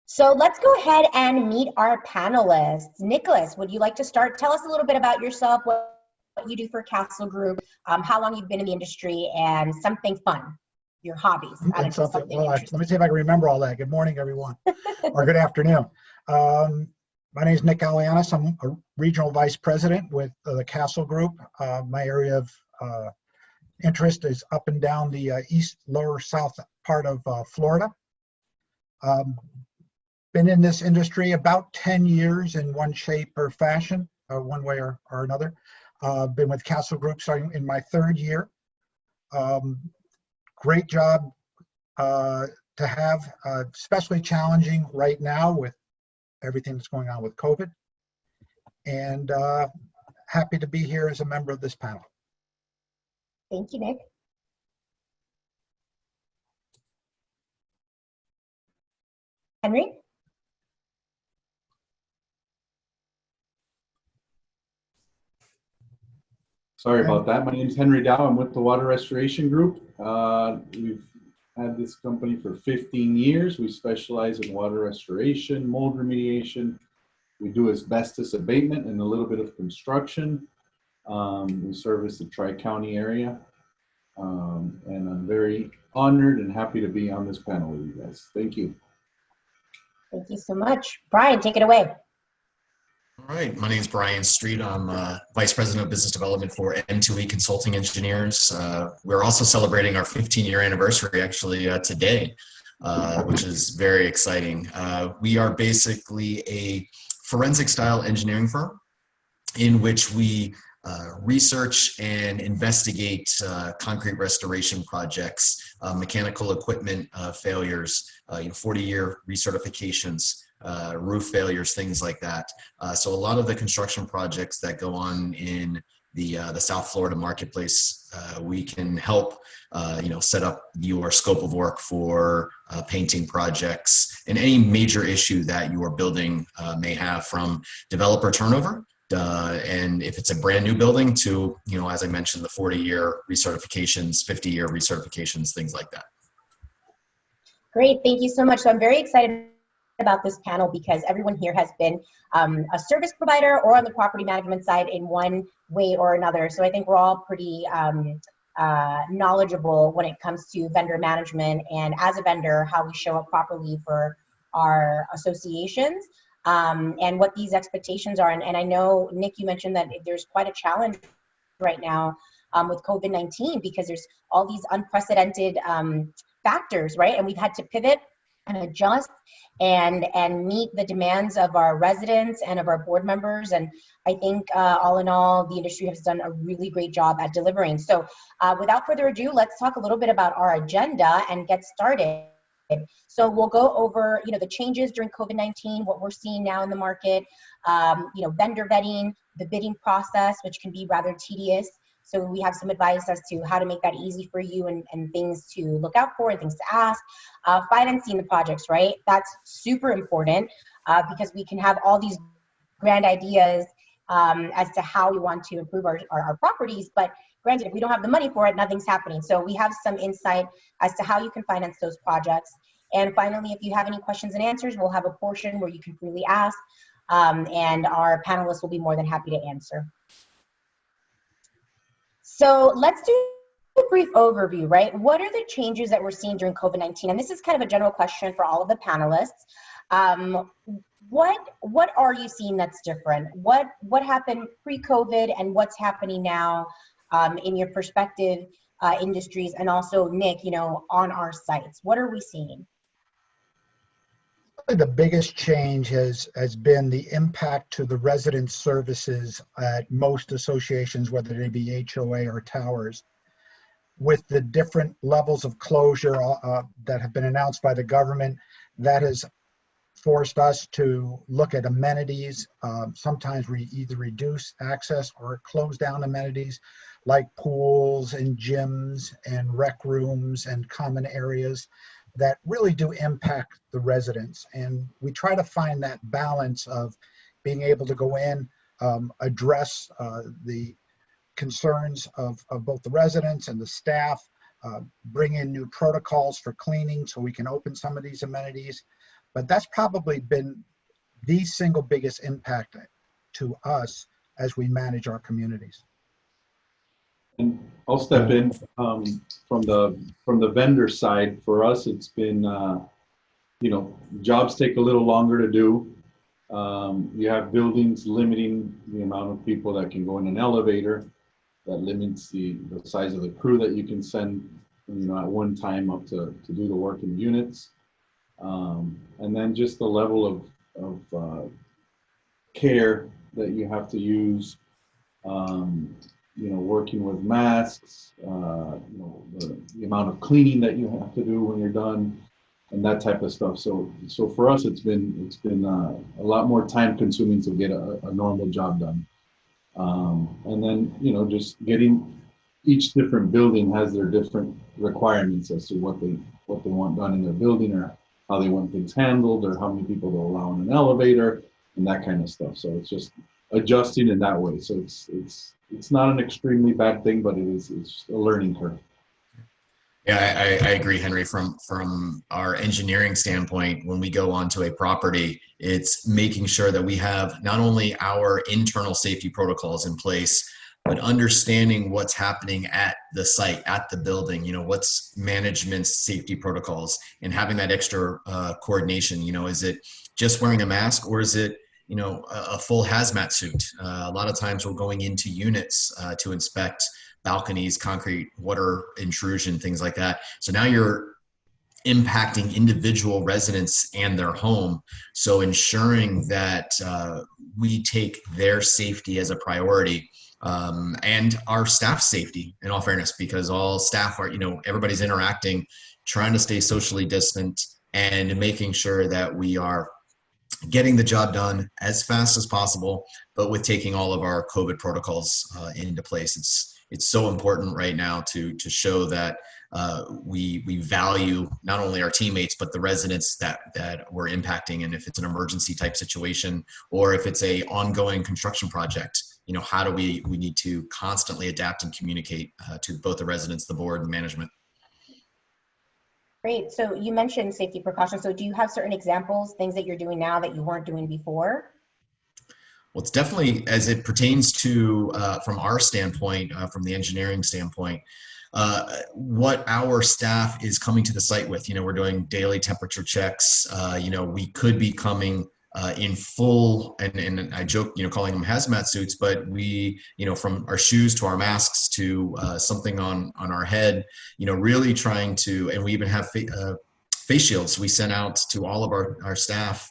So let's go ahead and meet our panelists. Nicholas, would you like to start? Tell us a little bit about yourself, what you do for Castle Group, how long you've been in the industry, and something fun, your hobbies. And something, well, let me see if I can remember all that. Good morning, everyone, or good afternoon. My name is Nick Alianis. I'm a regional vice president with the Castle Group. My area of interest is up and down the east, lower south part of Florida. Been in this industry about 10 years in one shape or fashion, one way or another. Been with Castle Group starting in my third year. Great job to have, especially challenging right now with everything that's going on with COVID. And happy to be here as a member of this panel. Thank you, Nick. Henry? Sorry about that. My name is Henry Dow. I'm with the Water Restoration Group. We've had this company for 15 years. We specialize in water restoration, mold remediation. We do asbestos abatement and a little bit of construction. We service the Tri-County area. And I'm very honored and happy to be on this panel with you guys. Thank you. Thank you so much. Brian, take it away. All right, my name is Brian Street. I'm Vice President of Business Development for M2E Consulting Engineers. We're also celebrating our 15-year anniversary actually today, which is very exciting. We are basically a forensic style engineering firm in which we research and investigate concrete restoration projects, mechanical equipment failures, 40-year recertifications, roof failures, things like that. So a lot of the construction projects that go on in the South Florida marketplace, we can help set up your scope of work for painting projects and any major issue that your building may have, from developer turnover, and if it's a brand new building, to, as I mentioned, the 40-year recertifications, 50-year recertifications, things like that. Great, thank you so much. So I'm very excited about this panel because everyone here has been a service provider or on the property management side in one way or another. So I think we're all pretty knowledgeable when it comes to vendor management, and as a vendor, how we show up properly for our associations. And what these expectations are. And I know, Nick, you mentioned that there's quite a challenge right now with COVID-19 because there's all these unprecedented factors, right? And we've had to pivot and adjust and meet the demands of our residents and of our board members. And I think all in all, the industry has done a really great job at delivering. So without further ado, let's talk a little bit about our agenda and get started. So we'll go over, the changes during COVID-19, what we're seeing now in the market, vendor vetting, the bidding process, which can be rather tedious. So we have some advice as to how to make that easy for you and things to look out for and things to ask. Financing the projects, right? That's super important because we can have all these grand ideas as to how we want to improve our properties, but granted, if we don't have the money for it, nothing's happening. So we have some insight as to how you can finance those projects. And finally, if you have any questions and answers, we'll have a portion where you can freely ask, and our panelists will be more than happy to answer. So let's do a brief overview, right? What are the changes that we're seeing during COVID-19? And this is kind of a general question for all of the panelists. What are you seeing that's different? What happened pre-COVID and what's happening now in your perspective industries, and also Nick, on our sites? What are we seeing? The biggest change has been the impact to the resident services at most associations, whether they be HOA or towers. With the different levels of closure that have been announced by the government, that has forced us to look at amenities. Sometimes we either reduce access or close down amenities like pools and gyms and rec rooms and common areas that really do impact the residents. And we try to find that balance of being able to go in, address the concerns of both the residents and the staff, bring in new protocols for cleaning so we can open some of these amenities, but that's probably been the single biggest impact to us as we manage our communities. And I'll step in from the vendor side. For us, it's been jobs take a little longer to do. You have buildings limiting the amount of people that can go in an elevator. That limits the size of the crew that you can send, at one time up to do the work in units. And then just the level of care that you have to use, working with masks, the amount of cleaning that you have to do when you're done, and that type of stuff. So for us, it's been a lot more time consuming to get a normal job done. And then, just getting each different building has their different requirements as to what they want done in their building, or how they want things handled, or how many people they'll allow in an elevator, and that kind of stuff. So it's just adjusting in that way. So it's not an extremely bad thing, but it's a learning curve. Yeah, I agree, Henry. From our engineering standpoint, when we go onto a property, it's making sure that we have not only our internal safety protocols in place, but understanding what's happening at the site, at the building, what's management's safety protocols, and having that extra coordination. Is it just wearing a mask, or is it a full hazmat suit? A lot of times we're going into units to inspect balconies, concrete, water intrusion, things like that. So now you're impacting individual residents and their home. So ensuring that we take their safety as a priority, and our staff safety, in all fairness, because all staff are, everybody's interacting, trying to stay socially distant, and making sure that we are getting the job done as fast as possible, but with taking all of our COVID protocols into place. It's so important right now to show that we value not only our teammates, but the residents that we're impacting. And if it's an emergency type situation, or if it's a ongoing construction project, how do we need to constantly adapt and communicate to both the residents, the board, and management. Great. So you mentioned safety precautions. So do you have certain examples, things that you're doing now that you weren't doing before? Well, it's definitely, as it pertains to, from our standpoint, from the engineering standpoint, what our staff is coming to the site with. We're doing daily temperature checks. We could be coming in full, and I joke, calling them hazmat suits, but we, from our shoes to our masks to something on our head, really trying to, and we even have face shields. We sent out to all of our staff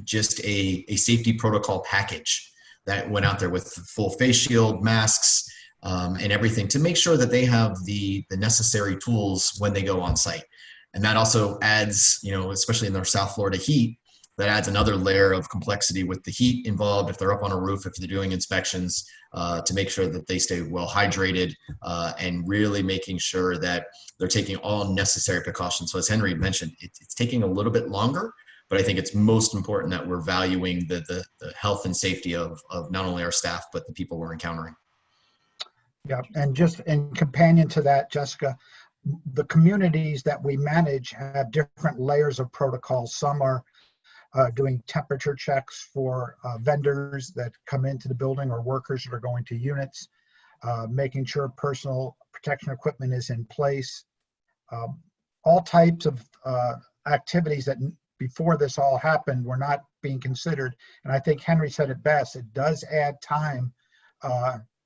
just a safety protocol package that went out there with full face shield, masks, and everything, to make sure that they have the necessary tools when they go on site. And that also adds, especially in their South Florida heat, that adds another layer of complexity with the heat involved if they're up on a roof, if they're doing inspections, to make sure that they stay well hydrated, and really making sure that they're taking all necessary precautions. So as Henry mentioned, it's taking a little bit longer, but I think it's most important that we're valuing the health and safety of not only our staff, but the people we're encountering. Yeah, and just in companion to that, Jessica, the communities that we manage have different layers of protocols. Some are doing temperature checks for vendors that come into the building, or workers that are going to units, making sure personal protection equipment is in place. All types of activities that before this all happened were not being considered. And I think Henry said it best. It does add time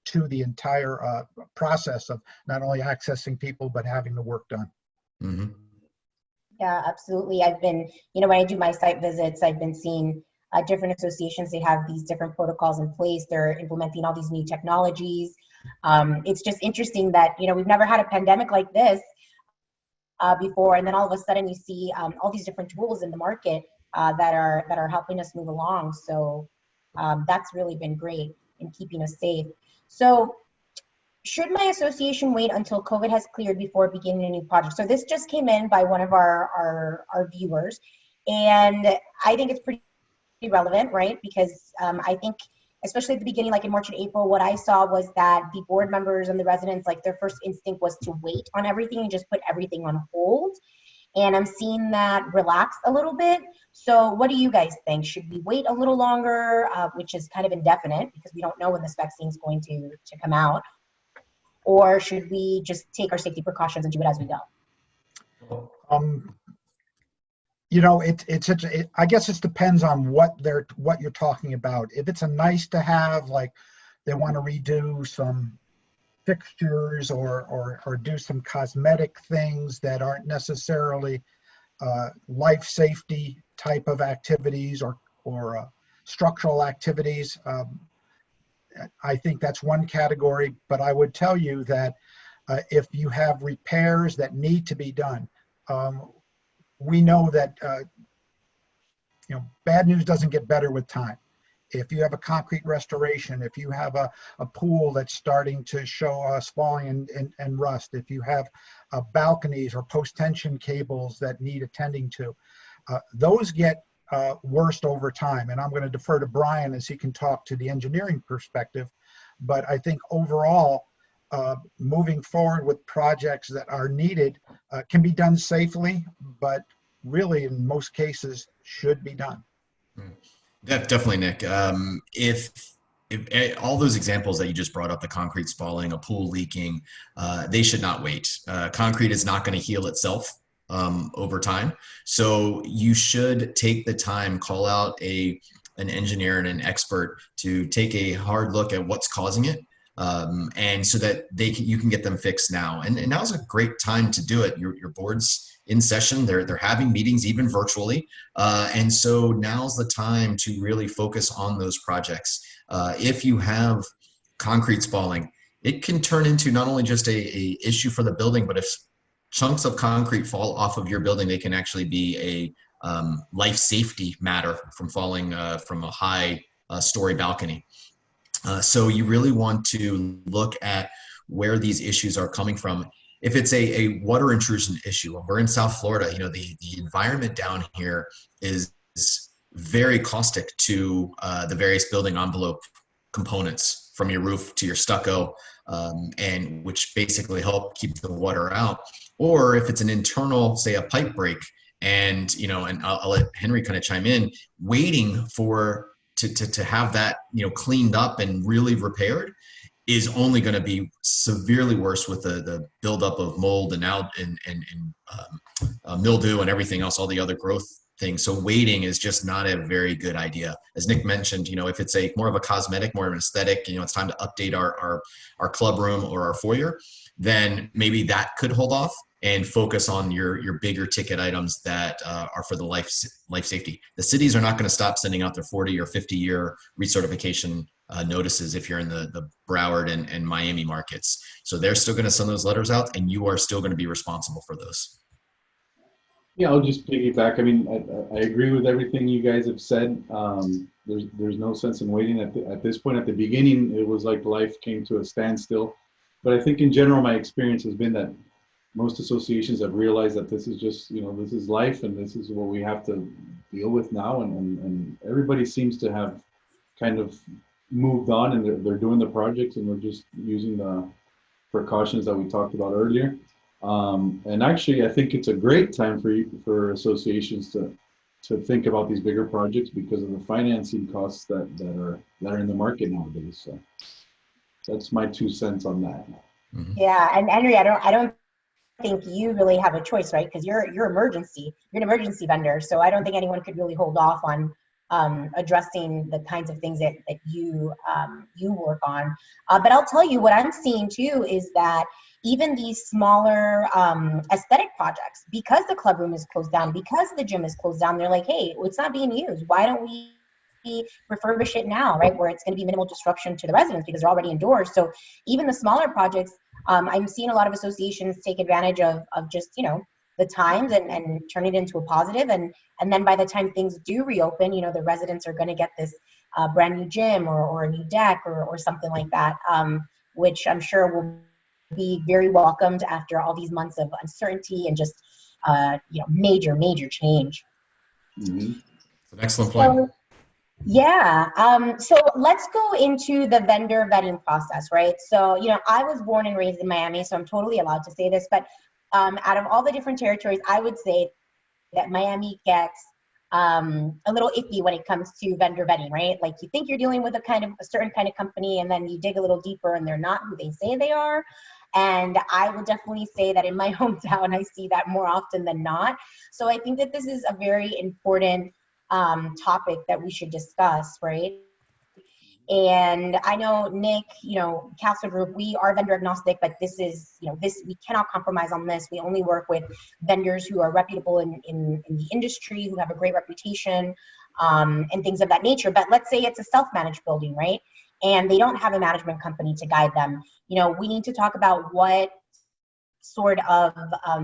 to the entire process of not only accessing people, but having the work done. Mm-hmm. Yeah, absolutely. I've been, when I do my site visits, I've been seeing different associations. They have these different protocols in place. They're implementing all these new technologies. It's just interesting that, we've never had a pandemic like this before. And then all of a sudden you see all these different tools in the market that are helping us move along. So that's really been great in keeping us safe. So should my association wait until COVID has cleared before beginning a new project? So this just came in by one of our viewers, and I think it's pretty relevant, right? Because I think, especially at the beginning, like in March and April, what I saw was that the board members and the residents, like their first instinct was to wait on everything and just put everything on hold. and I'm seeing that relax a little bit. So what do you guys think? Should we wait a little longer, which is kind of indefinite because we don't know when this vaccine is going to come out, or should we just take our safety precautions and do it as we go? You know, I guess it depends on what you're talking about. If it's a nice to have, like they want to redo some fixtures or do some cosmetic things that aren't necessarily life safety type of activities or structural activities, I think that's one category. But I would tell you that if you have repairs that need to be done, we know that you know, bad news doesn't get better with time. If you have a concrete restoration, if you have a pool that's starting to show falling and rust, if you have balconies or post-tension cables that need attending to, those get worse over time. And I'm going to defer to Brian as he can talk to the engineering perspective. But I think overall, moving forward with projects that are needed can be done safely, but really in most cases should be done. Definitely, Nick. If all those examples that you just brought up, the concrete spalling, a pool leaking, they should not wait. Concrete is not going to heal itself over time. So you should take the time, call out an engineer and an expert to take a hard look at what's causing it. And so that you can get them fixed now. And now's a great time to do it. Your board's in session, they're having meetings even virtually. And so now's the time to really focus on those projects. If you have concrete spalling, it can turn into not only just a issue for the building, but if chunks of concrete fall off of your building, they can actually be a life safety matter from falling from a high story balcony. So you really want to look at where these issues are coming from. If it's a water intrusion issue, we're in South Florida, you know, the environment down here is very caustic to the various building envelope components from your roof to your stucco, and which basically help keep the water out. Or if it's an internal, say a pipe break, and, you know, and I'll let Henry kind of chime in, waiting for to have that, you know, cleaned up and really repaired is only going to be severely worse with the buildup of mold and mildew and everything else, all the other growth things. So waiting is just not a very good idea. As Nick mentioned, you know, if it's more of a cosmetic, more of an aesthetic, you know, it's time to update our club room or our foyer, then maybe that could hold off and focus on your bigger ticket items that are for the life safety. The cities are not going to stop sending out their 40 or 50 year recertification notices if you're in the Broward and Miami markets. So they're still going to send those letters out, and you are still going to be responsible for those. Yeah, I'll just piggyback. I mean, I agree with everything you guys have said. There's no sense in waiting. At this point, at the beginning, it was like life came to a standstill. But I think in general, my experience has been that most associations have realized that this is just, you know, this is life and this is what we have to deal with now. And everybody seems to have kind of moved on, and they're doing the projects, and we're just using the precautions that we talked about earlier. And actually, I think it's a great time for associations to think about these bigger projects because of the financing costs that are in the market nowadays. So that's my 2 cents on that. Mm-hmm. Yeah, and Henry, I don't think you really have a choice, right? Because you're an emergency vendor, so I don't think anyone could really hold off on addressing the kinds of things that you work on. But I'll tell you what I'm seeing too is that even these smaller aesthetic projects, because the club room is closed down, because the gym is closed down, they're like, hey, it's not being used. Why don't we refurbish it now, right? Where it's going to be minimal disruption to the residents because they're already indoors. So even the smaller projects, I'm seeing a lot of associations take advantage of just, you know, the times and turn it into a positive. And then by the time things do reopen, you know, the residents are going to get this brand new gym or a new deck or something like that, which I'm sure will be very welcomed after all these months of uncertainty and just, you know, major change. Mm-hmm. That's an excellent point. So, yeah. So let's go into the vendor vetting process, right? So, you know, I was born and raised in Miami, so I'm totally allowed to say this, but out of all the different territories, I would say that Miami gets a little iffy when it comes to vendor vetting, right? Like you think you're dealing with a certain kind of company, and then you dig a little deeper and they're not who they say they are. And I will definitely say that in my hometown, I see that more often than not. So I think that this is a very important topic that we should discuss, right? And I know Nick, Castle Group, we are vendor agnostic, but this is, we cannot compromise on this. We only work with vendors who are reputable in the industry, who have a great reputation, and things of that nature. But let's say it's a self-managed building, right? And they don't have a management company to guide them. We need to talk about what sort of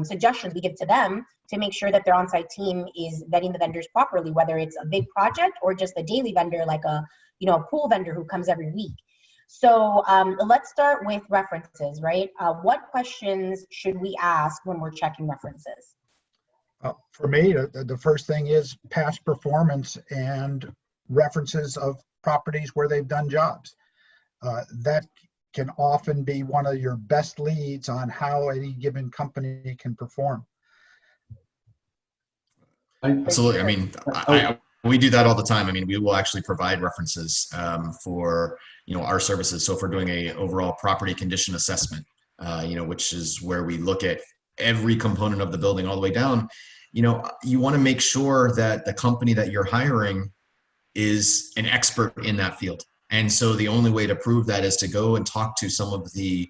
suggestions we give to them to make sure that their on-site team is vetting the vendors properly, whether it's a big project or just a daily vendor like a pool vendor who comes every week. So let's start with references, right? What questions should we ask when we're checking references? For me, the first thing is past performance and references of properties where they've done jobs. That can often be one of your best leads on how any given company can perform. Absolutely. I mean, we do that all the time. I mean, we will actually provide references for our services. So if we're doing a overall property condition assessment, which is where we look at every component of the building all the way down, you want to make sure that the company that you're hiring is an expert in that field. And so the only way to prove that is to go and talk to some of the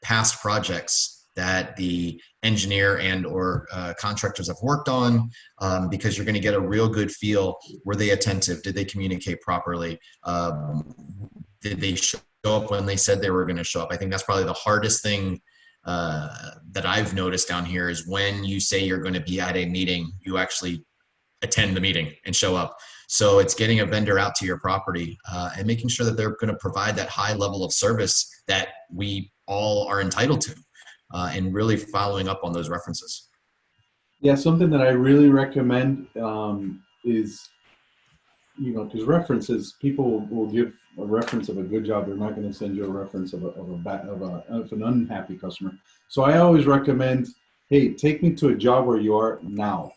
past projects that the engineer and or contractors have worked on, because you're going to get a real good feel. Were they attentive? Did they communicate properly? Did they show up when they said they were going to show up? I think that's probably the hardest thing that I've noticed down here is when you say you're going to be at a meeting, you actually attend the meeting and show up. So it's getting a vendor out to your property and making sure that they're going to provide that high level of service that we all are entitled to, and really following up on those references. Yeah, something that I really recommend is, because references, people will give a reference of a good job. They're not going to send you a reference of an unhappy customer. So I always recommend, hey, take me to a job where you are now,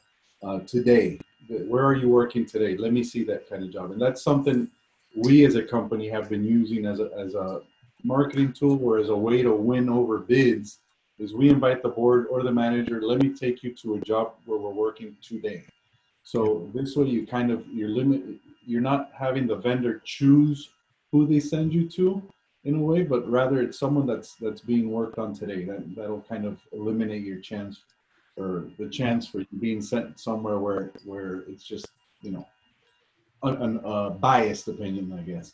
today. Where are you working today? Let me see that kind of job. And that's something we as a company have been using as a marketing tool, or as a way to win over bids, is we invite the board or the manager, let me take you to a job where we're working today. So this way you're not having the vendor choose who they send you to in a way, but rather it's someone that's being worked on today. That'll kind of eliminate your chance, or the chance for you being sent somewhere where it's just, a biased opinion, I guess.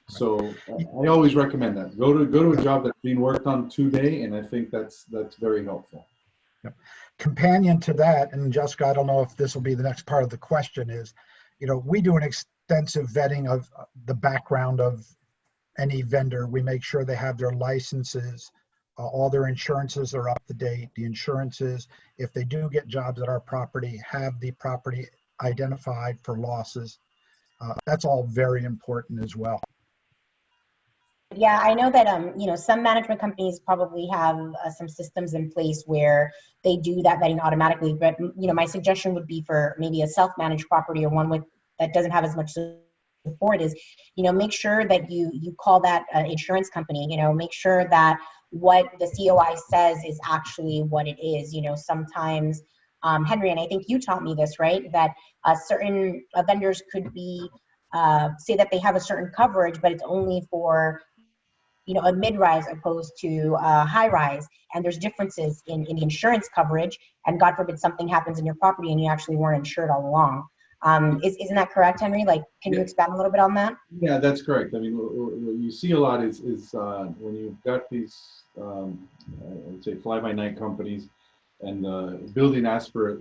So I always recommend that. Go to a job that's being worked on today, and I think that's very helpful. Yep. Companion to that, and Jessica, I don't know if this will be the next part of the question, is, we do an extensive vetting of the background of any vendor. We make sure they have their licenses, all their insurances are up to date. The insurances, if they do get jobs at our property, have the property identified for losses. That's all very important as well. Yeah, I know that some management companies probably have some systems in place where they do that vetting automatically. But my suggestion would be for maybe a self-managed property, or one that doesn't have as much support, is make sure that you call that insurance company. Make sure that what the COI says is actually what it is. Sometimes Henry, and I think you taught me this, right? That certain vendors could be say that they have a certain coverage, but it's only for a mid-rise opposed to a high-rise, and there's differences in the insurance coverage, and God forbid something happens in your property and you actually weren't insured all along. Isn't that correct, Henry? Can you expand a little bit on that? Yeah, that's correct. I mean, what you see a lot is when you've got these, I would say, fly-by-night companies, and the building asks for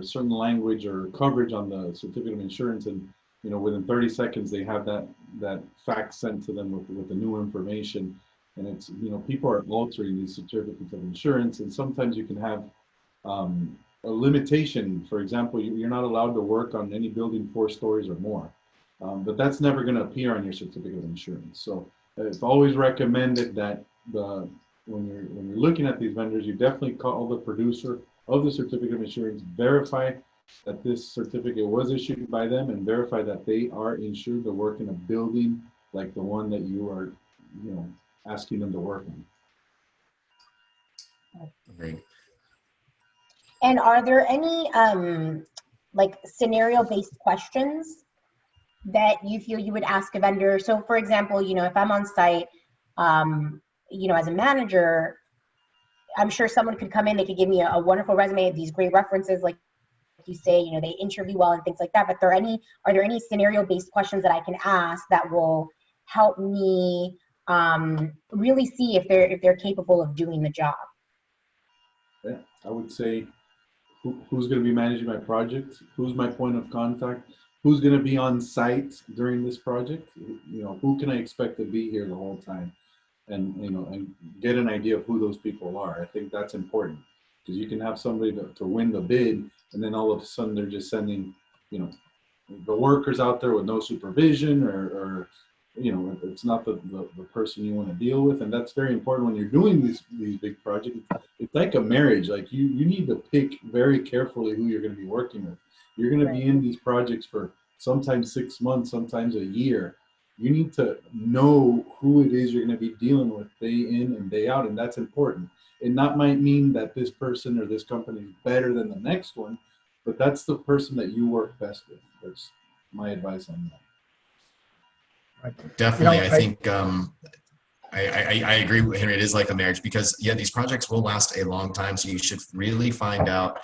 certain language or coverage on the certificate of insurance, and within 30 seconds they have that fax sent to them with the new information, and it's people are altering these certificates of insurance, and sometimes you can have a limitation. For example, you're not allowed to work on any building 4 stories or more, but that's never going to appear on your certificate of insurance. So it's always recommended that when you're looking at these vendors, you definitely call the producer of the certificate of insurance, verify that this certificate was issued by them, and verify that they are insured to work in a building like the one that you are, asking them to work in. Great. And are there any like scenario-based questions that you feel you would ask a vendor? So for example, if I'm on site, as a manager, I'm sure someone could come in, they could give me a wonderful resume, these great references, like you say, they interview well and things like that. But are there any scenario-based questions that I can ask that will help me really see if they're capable of doing the job? Yeah, I would say, who's going to be managing my project? Who's my point of contact? Who's going to be on site during this project? Who can I expect to be here the whole time? And and get an idea of who those people are. I think that's important, because you can have somebody to win the bid, and then all of a sudden they're just sending the workers out there with no supervision, or it's not the person you want to deal with. And that's very important when you're doing these big projects. It's like a marriage. Like you need to pick very carefully who you're going to be working with. You're going to be in these projects for sometimes 6 months, sometimes a year. You need to know who it is you're going to be dealing with day in and day out, and that's important. It not might mean that this person or this company is better than the next one, but that's the person that you work best with. That's my advice on that. Right. Definitely, I think I agree with Henry. It is like a marriage, because these projects will last a long time. So you should really find out,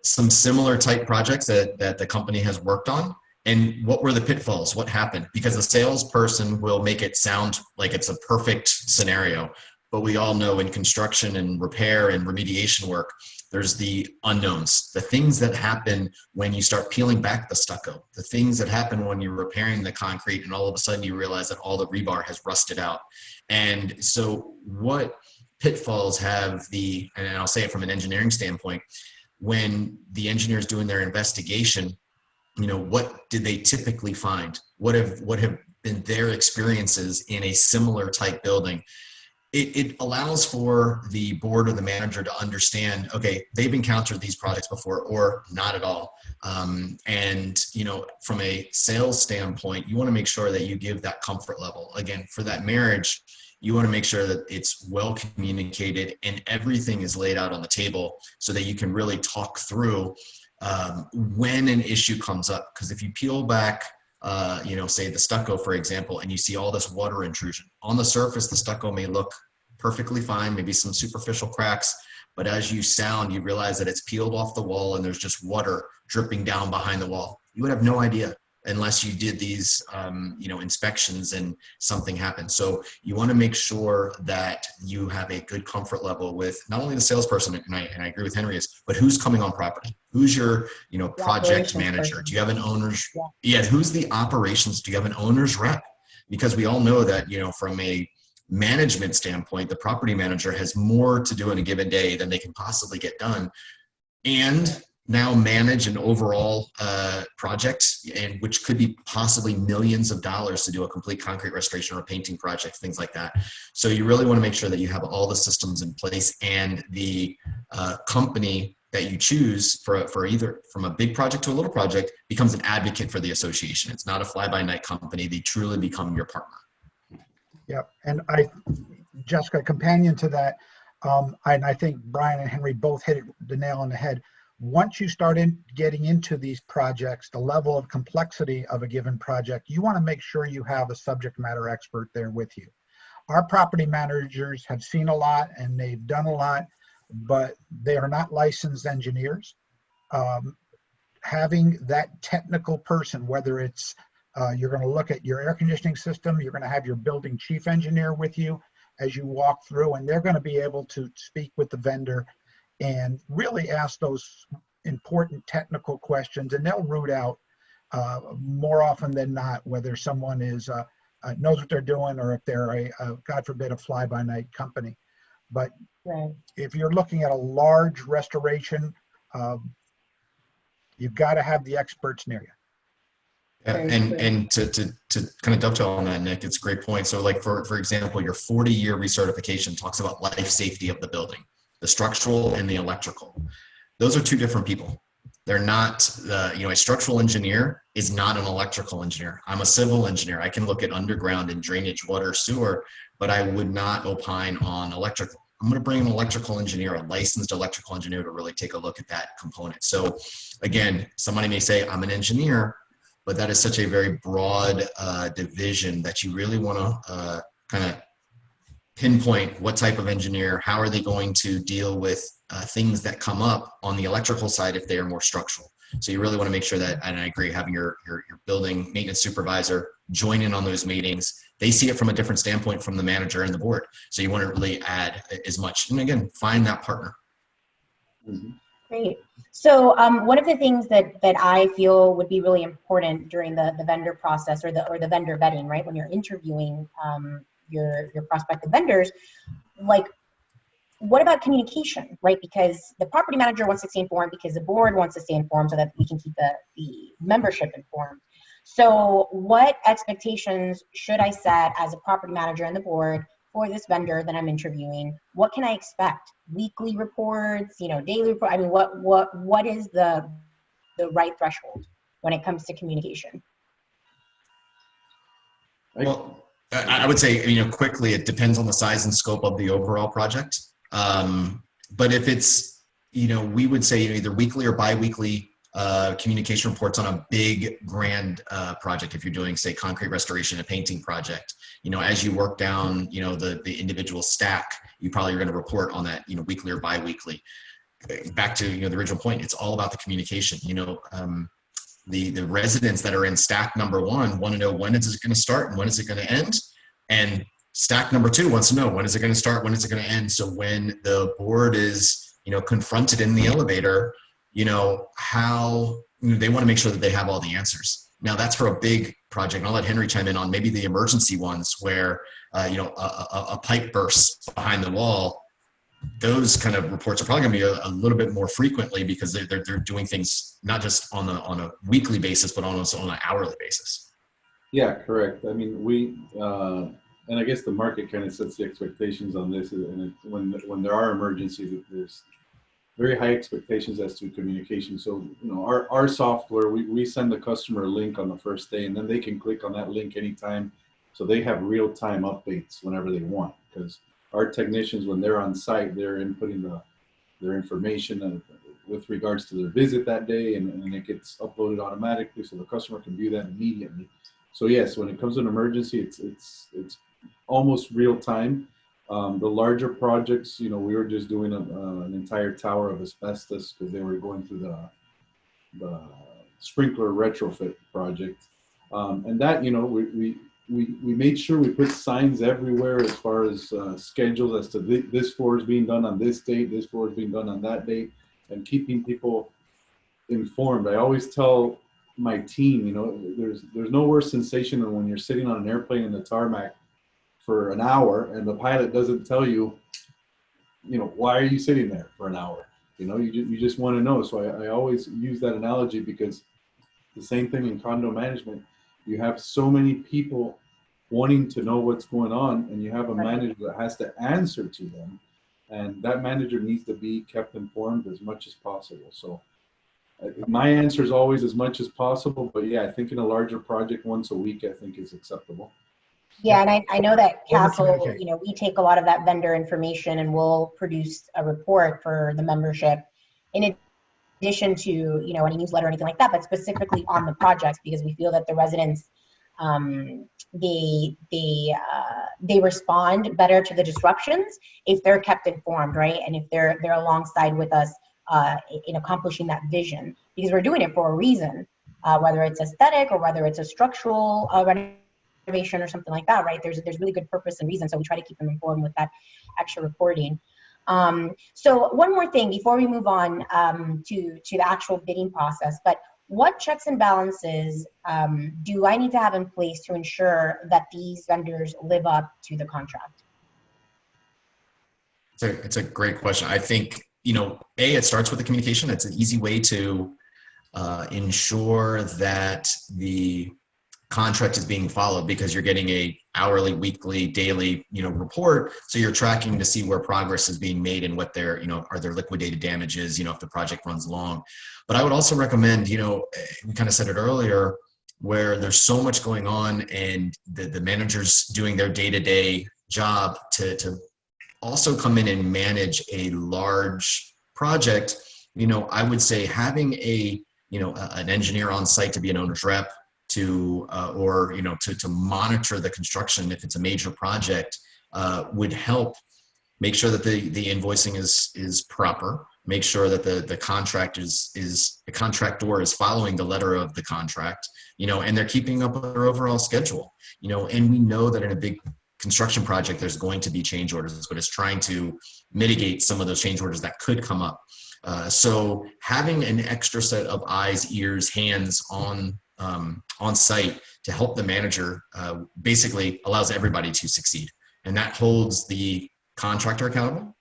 some similar type projects that the company has worked on. And what were the pitfalls? What happened? Because the salesperson will make it sound like it's a perfect scenario. But we all know in construction and repair and remediation work, there's the unknowns, the things that happen when you start peeling back the stucco, the things that happen when you're repairing the concrete and all of a sudden you realize that all the rebar has rusted out. And so what pitfalls have and I'll say it from an engineering standpoint, when the engineer is doing their investigation, what did they typically find? What have been their experiences in a similar type building? It allows for the board or the manager to understand, okay, they've encountered these projects before or not at all. And from a sales standpoint, you want to make sure that you give that comfort level. Again, for that marriage, you want to make sure that it's well communicated and everything is laid out on the table so that you can really talk through when an issue comes up. Because if you peel back, say the stucco, for example, and you see all this water intrusion on the surface, the stucco may look perfectly fine, maybe some superficial cracks, but as you sound, you realize that it's peeled off the wall and there's just water dripping down behind the wall. You would have no idea unless you did these, inspections and something happened. So you want to make sure that you have a good comfort level with not only the salesperson, and I agree with Henry, but who's coming on property? Who's your, project manager? Do you have an owner's? Yeah. Who's the operations? Do you have an owner's rep? Because we all know that, from a management standpoint, the property manager has more to do in a given day than they can possibly get done. And now manage an overall project, and which could be possibly millions of dollars to do a complete concrete restoration or a painting project, things like that. So you really want to make sure that you have all the systems in place, and the company that you choose for either from a big project to a little project becomes an advocate for the association. It's not a fly-by-night company. They truly become your partner. Yeah, and Jessica, companion to that, and I think Brian and Henry both hit the nail on the head. Once you start getting into these projects, the level of complexity of a given project, you want to make sure you have a subject matter expert there with you. Our property managers have seen a lot and they've done a lot, but they are not licensed engineers. Having that technical person, whether it's you're going to look at your air conditioning system, you're going to have your building chief engineer with you as you walk through, and they're going to be able to speak with the vendor and really ask those important technical questions, and they'll root out more often than not whether someone is knows what they're doing or if they're a God forbid, a fly-by-night company. But if you're looking at a large restoration, you've got to have the experts near you. And to kind of dovetail on that, Nick, it's a great point. So like for example, your 40-year recertification talks about life safety of the building, the structural and the electrical. Those are two different people. They're not, a structural engineer is not an electrical engineer. I'm a civil engineer. I can look at underground and drainage, water, sewer, but I would not opine on electrical. I'm going to bring an electrical engineer, a licensed electrical engineer, to really take a look at that component. So again, somebody may say, I'm an engineer, but that is such a very broad division that you really want to kind of pinpoint what type of engineer, how are they going to deal with things that come up on the electrical side if they are more structural. So you really want to make sure that, and I agree, having your building maintenance supervisor join in on those meetings. They see it from a different standpoint from the manager and the board. So you want to really add as much, and again, find that partner. Mm-hmm. Great. So one of the things that I feel would be really important during the vendor process or the vendor vetting, right, when you're interviewing your prospective vendors, like, what about communication, right? Because the property manager wants to stay informed, because the board wants to stay informed, so that we can keep the membership informed. So what expectations should I set as a property manager and the board for this vendor that I'm interviewing? What can I expect? Weekly reports, daily report? I mean, what is the right threshold when it comes to communication? Well, I would say, quickly, it depends on the size and scope of the overall project. But if it's, we would say either weekly or bi-weekly communication reports on a big grand project. If you're doing, say, concrete restoration, a painting project, as you work down, the individual stack, you probably are going to report on that, weekly or bi-weekly. Back to, the original point, it's all about the communication. The residents that are in stack number 1 want to know, when is it going to start and when is it going to end? And stack number 2 wants to know, when is it going to start, when is it going to end? So when the board is, confronted in the elevator, how they want to make sure that they have all the answers. Now that's for a big project. And I'll let Henry chime in on maybe the emergency ones where, a pipe bursts behind the wall. Those kind of reports are probably going to be a little bit more frequently, because they're doing things not just on a weekly basis, but also on an hourly basis. Yeah, correct. I mean, and I guess the market kind of sets the expectations on this. And when there are emergencies, there's very high expectations as to communication. So, our software, we send the customer a link on the first day, and then they can click on that link anytime. So they have real-time updates whenever they want, because our technicians, when they're on site, they're inputting their information with regards to their visit that day, and it gets uploaded automatically, so the customer can view that immediately. So yes, when it comes to an emergency, it's almost real time. The larger projects, we were just doing an entire tower of asbestos, because they were going through the sprinkler retrofit project, and that, we made sure we put signs everywhere as far as schedules as to this floor is being done on this date, this floor is being done on that date, and keeping people informed. I always tell my team, there's no worse sensation than when you're sitting on an airplane in the tarmac for an hour and the pilot doesn't tell you, why are you sitting there for an hour? You just want to know. So I always use that analogy, because the same thing in condo management. You have so many people wanting to know what's going on, and you have a manager that has to answer to them, and that manager needs to be kept informed as much as possible. So my answer is always as much as possible, but yeah, I think in a larger project, once a week, I think is acceptable. Yeah, and I know that Castle, we take a lot of that vendor information, and we'll produce a report for the membership in addition to, any newsletter or anything like that, but specifically on the projects, because we feel that the residents, they respond better to the disruptions if they're kept informed, right? And if they're alongside with us in accomplishing that vision, because we're doing it for a reason, whether it's aesthetic or whether it's a structural renovation or something like that, right? There's really good purpose and reason, so we try to keep them informed with that extra reporting. So one more thing before we move on to the actual bidding process, but what checks and balances do I need to have in place to ensure that these vendors live up to the contract? It's a great question. I think, it starts with the communication. It's an easy way to ensure that the contract is being followed, because you're getting a hourly, weekly, daily, report. So you're tracking to see where progress is being made and what their, are there liquidated damages, if the project runs long. But I would also recommend, we kind of said it earlier, where there's so much going on and the managers doing their day-to-day job to also come in and manage a large project. I would say having an engineer on site to be an owner's rep, to monitor the construction if it's a major project, would help make sure that the invoicing is proper, make sure that the contract the contractor is following the letter of the contract, and they're keeping up with their overall schedule, and we know that in a big construction project there's going to be change orders, but it's trying to mitigate some of those change orders that could come up. So having an extra set of eyes, ears, hands on site to help the manager basically allows everybody to succeed, and that holds the contractor accountable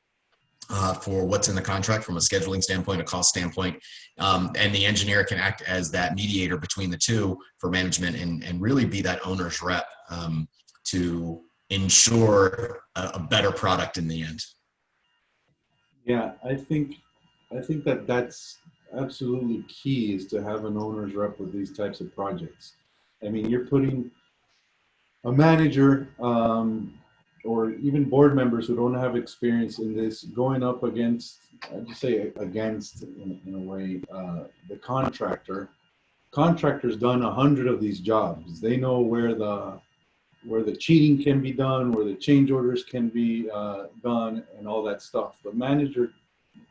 for what's in the contract from a scheduling standpoint, a cost standpoint, and the engineer can act as that mediator between the two for management and really be that owner's rep to ensure a better product in the end. Yeah, I think that's absolutely key, is to have an owner's rep with these types of projects. I mean, you're putting a manager or even board members who don't have experience in this going up against, I'd just say against in a way, the contractor. Contractor's done 100 of these jobs. They know where the cheating can be done, where the change orders can be done, and all that stuff. The manager,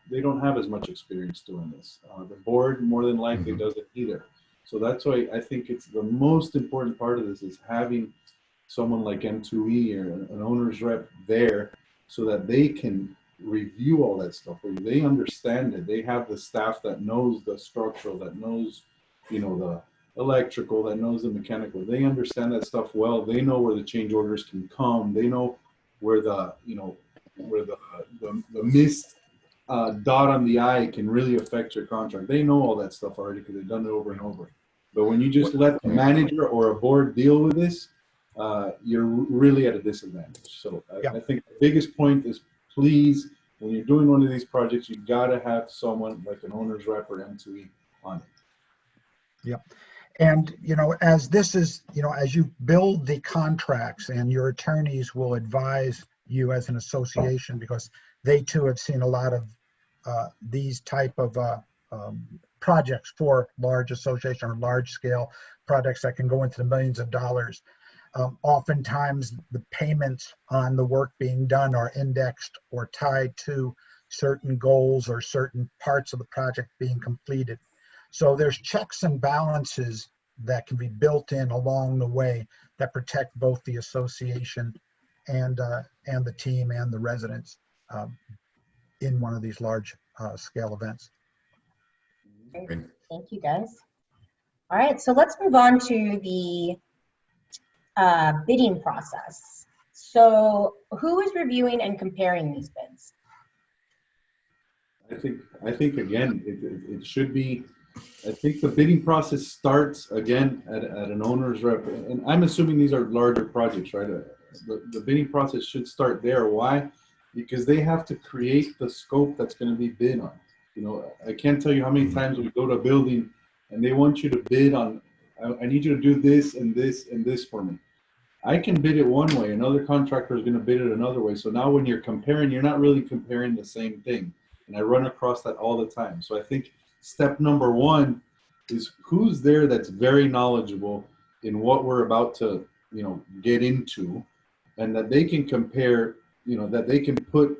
they don't have as much experience doing this. The board more than likely doesn't either. So that's why I think it's the most important part of this, is having someone like M2E or an owner's rep there, so that they can review all that stuff. Where they understand it. They have the staff that knows the structural, that knows, the electrical, that knows the mechanical. They understand that stuff well. They know where the change orders can come. They know where the missed dot on the I can really affect your contract. They know all that stuff already because they've done it over and over. But when you just let the manager or a board deal with this, you're really at a disadvantage. So I think the biggest point is, please, when you're doing one of these projects, you got to have someone like an owner's rep or M2E on it. Yep. And, as this is, as you build the contracts, and your attorneys will advise you as an association, because they too have seen a lot of these type of projects for large association or large scale projects that can go into the millions of dollars. Oftentimes the payments on the work being done are indexed or tied to certain goals or certain parts of the project being completed. So there's checks and balances that can be built in along the way that protect both the association and the team and the residents in one of these large scale events. Great. Thank you, guys. All right, so let's move on to the bidding process. So who is reviewing and comparing these bids? I think again, it should be, I think the bidding process starts again at an owner's rep, and I'm assuming these are larger projects, right? The bidding process should start there. Why? Because they have to create the scope that's going to be bid on. I can't tell you how many times we go to a building and they want you to bid on, I need you to do this and this and this for me. I can bid it one way, another contractor is going to bid it another way. So now when you're comparing, you're not really comparing the same thing. And I run across that all the time. So I think step number one is who's there that's very knowledgeable in what we're about to, get into, and that they can compare, that they can put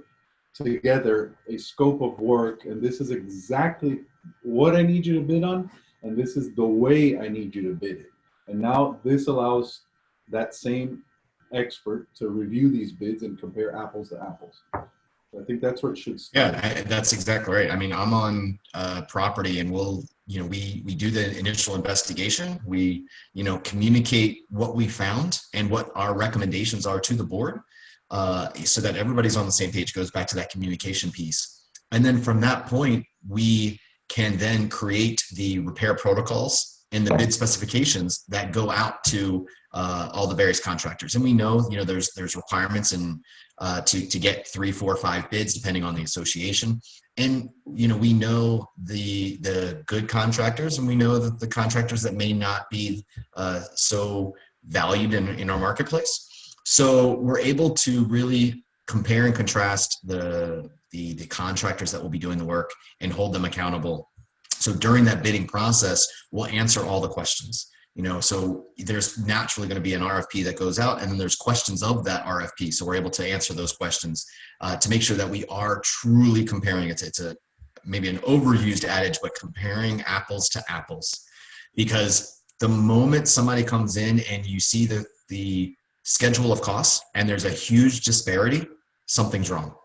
together a scope of work, and this is exactly what I need you to bid on, and this is the way I need you to bid it. And now this allows that same expert to review these bids and compare apples to apples. So I think that's where it should start. Yeah, that's exactly right. I mean, I'm on property, and we do the initial investigation. We, communicate what we found and what our recommendations are to the board, so that everybody's on the same page. It goes back to that communication piece. And then from that point, we can then create the repair protocols and the bid specifications that go out to all the various contractors. And we know, you know, there's requirements in to get 3, 4, 5 bids depending on the association. And you know, we know the good contractors, and we know that the contractors that may not be so valued in our marketplace. So we're able to really compare and contrast the contractors that will be doing the work and hold them accountable. So during that bidding process, we'll answer all the questions. You know, so there's naturally going to be an RFP that goes out, and then there's questions of that RFP. So we're able to answer those questions to make sure that we are truly comparing. It's a maybe an overused adage, but comparing apples to apples. Because the moment somebody comes in and you see the schedule of costs and there's a huge disparity, something's wrong.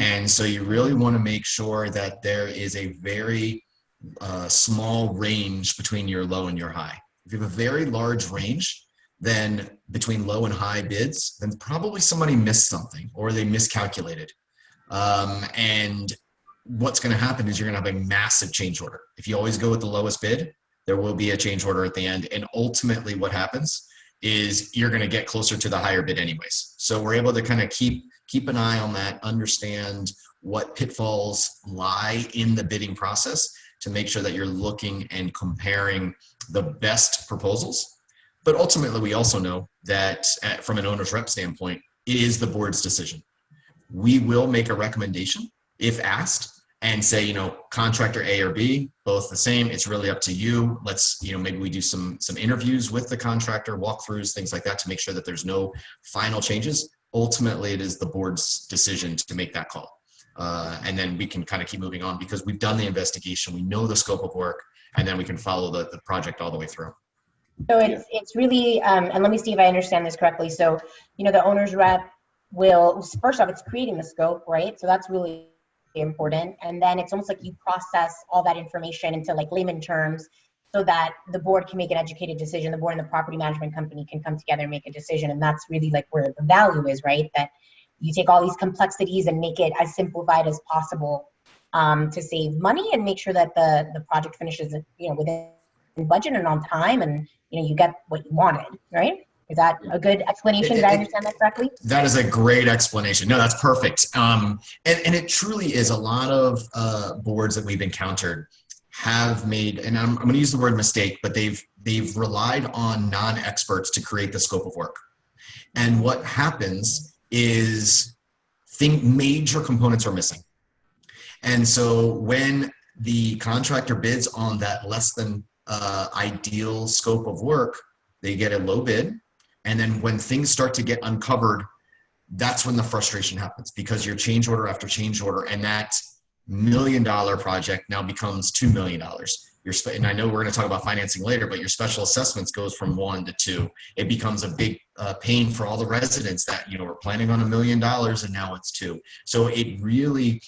And so you really want to make sure that there is a very small range between your low and your high. If you have a very large range, then between low and high bids, then probably somebody missed something or they miscalculated. And what's going to happen is you're going to have a massive change order. If you always go with the lowest bid, there will be a change order at the end. And ultimately what happens is you're going to get closer to the higher bid anyways. So we're able to kind of keep an eye on that, understand what pitfalls lie in the bidding process to make sure that you're looking and comparing the best proposals. But ultimately, we also know that from an owner's rep standpoint, it is the board's decision. We will make a recommendation if asked and say, you know, contractor A or B, both the same. It's really up to you. Let's, you know, maybe we do some interviews with the contractor, walkthroughs, things like that to make sure that there's no final changes. Ultimately, it is the board's decision to make that call. And then we can kind of keep moving on because we've done the investigation, we know the scope of work, and then we can follow the project all the way through. So it's really, and let me see if I understand this correctly. So, you know, the owner's rep will, first off, it's creating the scope, right? So that's really important. And then it's almost like you process all that information into like layman terms so that the board can make an educated decision. The board and the property management company can come together and make a decision. And that's really like where the value is, right? That you take all these complexities and make it as simplified as possible to save money and make sure that the project finishes, you know, within budget and on time, and you know, you get what you wanted, right? Is that a good explanation? Did I understand that correctly? That is a great explanation. No, that's perfect. And it truly is. A lot of boards that we've encountered have made, and I'm going to use the word mistake, but they've relied on non-experts to create the scope of work. And what happens is major components are missing. And so when the contractor bids on that less than ideal scope of work, they get a low bid. And then when things start to get uncovered, that's when the frustration happens because your change order after change order, and that $1 million project now becomes $2 million. And I know we're going to talk about financing later, but your special assessments goes from 1 to 2. It becomes a big pain for all the residents that, you know, we're planning on $1 million and now it's 2. So it really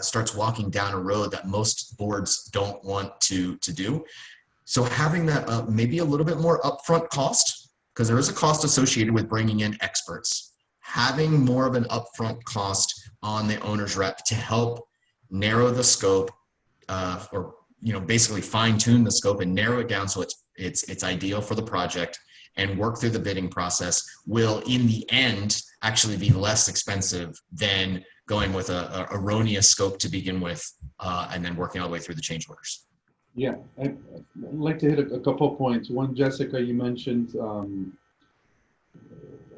starts walking down a road that most boards don't want to do. So having that maybe a little bit more upfront cost, because there is a cost associated with bringing in experts, having more of an upfront cost on the owner's rep to help narrow the scope or, you know, basically fine tune the scope and narrow it down so it's ideal for the project and work through the bidding process will in the end actually be less expensive than going with a erroneous scope to begin with and then working all the way through the change orders. Yeah, I'd like to hit a couple of points. One, Jessica, you mentioned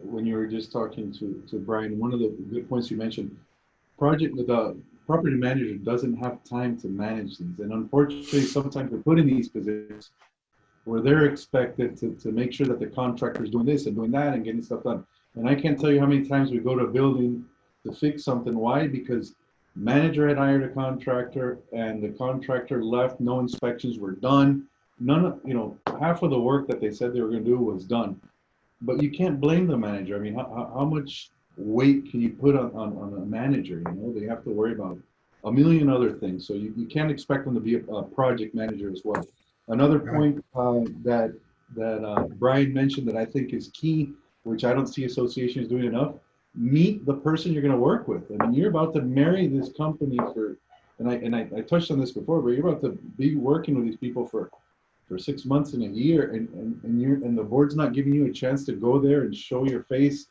when you were just talking to Brian, one of the good points you mentioned, the property manager doesn't have time to manage these. And unfortunately, sometimes we're put in these positions where they're expected to make sure that the contractor is doing this and doing that and getting stuff done. And I can't tell you how many times we go to a building to fix something. Why? Because manager had hired a contractor and the contractor left, no inspections were done. Half of the work that they said they were going to do was done. But you can't blame the manager. I mean, how much weight can you put on a manager? You know, they have to worry about a million other things. So you can't expect them to be a project manager as well. Another point that Brian mentioned that I think is key, which I don't see associations doing enough, meet the person you're going to work with. I mean, you're about to marry this company for and I touched on this before, but you're about to be working with these people for 6 months and a year, and the board's not giving you a chance to go there and show your face,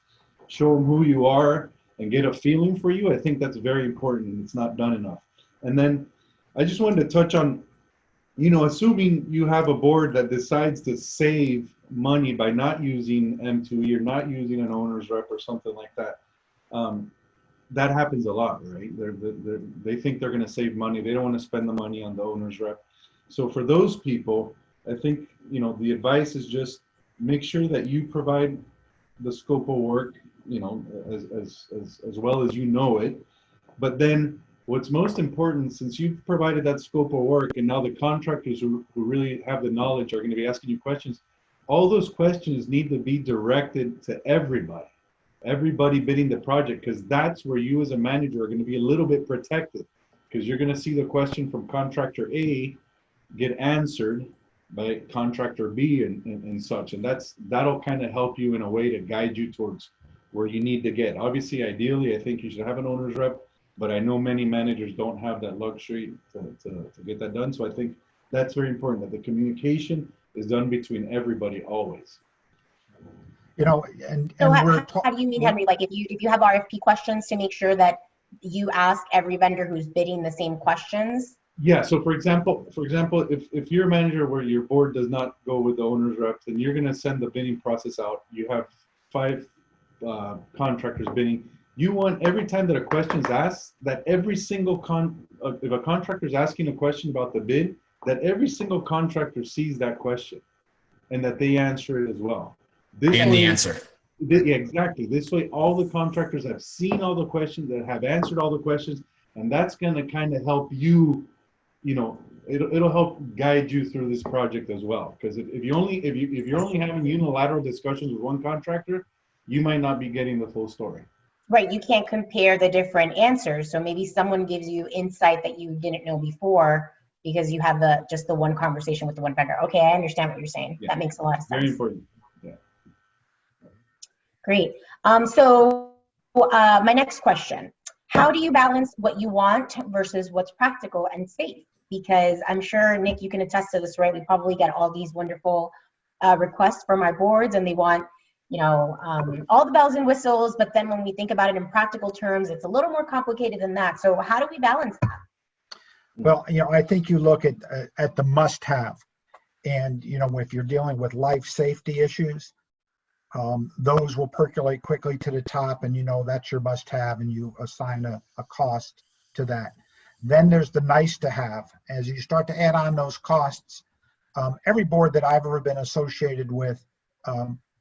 show them who you are, and get a feeling for you. I think that's very important, and it's not done enough. And then I just wanted to touch on, assuming you have a board that decides to save money by not using M2E or not using an owner's rep or something like that, that happens a lot, right? They think they're going to save money. They don't want to spend the money on the owner's rep. So for those people, I think, the advice is just make sure that you provide the scope of work, as well as it. But then what's most important, since you've provided that scope of work, and now the contractors who really have the knowledge are going to be asking you questions, all those questions need to be directed to everybody bidding the project, because that's where you as a manager are going to be a little bit protected, because you're going to see the question from contractor A get answered by contractor B and such, and that'll kind of help you in a way to guide you towards where you need to get. Obviously, ideally, I think you should have an owner's rep, but I know many managers don't have that luxury to get that done. So I think that's very important, that the communication is done between everybody always. So how do you mean, Henry? Like if you have RFP questions, to make sure that you ask every vendor who's bidding the same questions? Yeah. So for example, if you're a manager where your board does not go with the owner's rep, then you're going to send the bidding process out. You have 5 contractors bidding. You want every time that a question is asked, that every single if a contractor is asking a question about the bid, that every single contractor sees that question and that they answer it as well. The answer. Yeah, exactly. This way, all the contractors have seen all the questions, that have answered all the questions, and that's going to kind of help you. It'll help guide you through this project as well. Because if you're only having unilateral discussions with one contractor, you might not be getting the full story. Right. You can't compare the different answers. So maybe someone gives you insight that you didn't know before because you have just the one conversation with the one vendor. Okay, I understand what you're saying. Yeah. That makes a lot of sense. Very important. Yeah. Great. So my next question, how do you balance what you want versus what's practical and safe? Because I'm sure, Nick, you can attest to this, right? We probably get all these wonderful requests from our boards, and they want all the bells and whistles, but then when we think about it in practical terms, it's a little more complicated than that. So how do we balance that? Well, I think you look at the must-have, and if you're dealing with life safety issues, those will percolate quickly to the top, and that's your must-have, and you assign a cost to that. Then there's the nice-to-have. As you start to add on those costs, every board that I've ever been associated with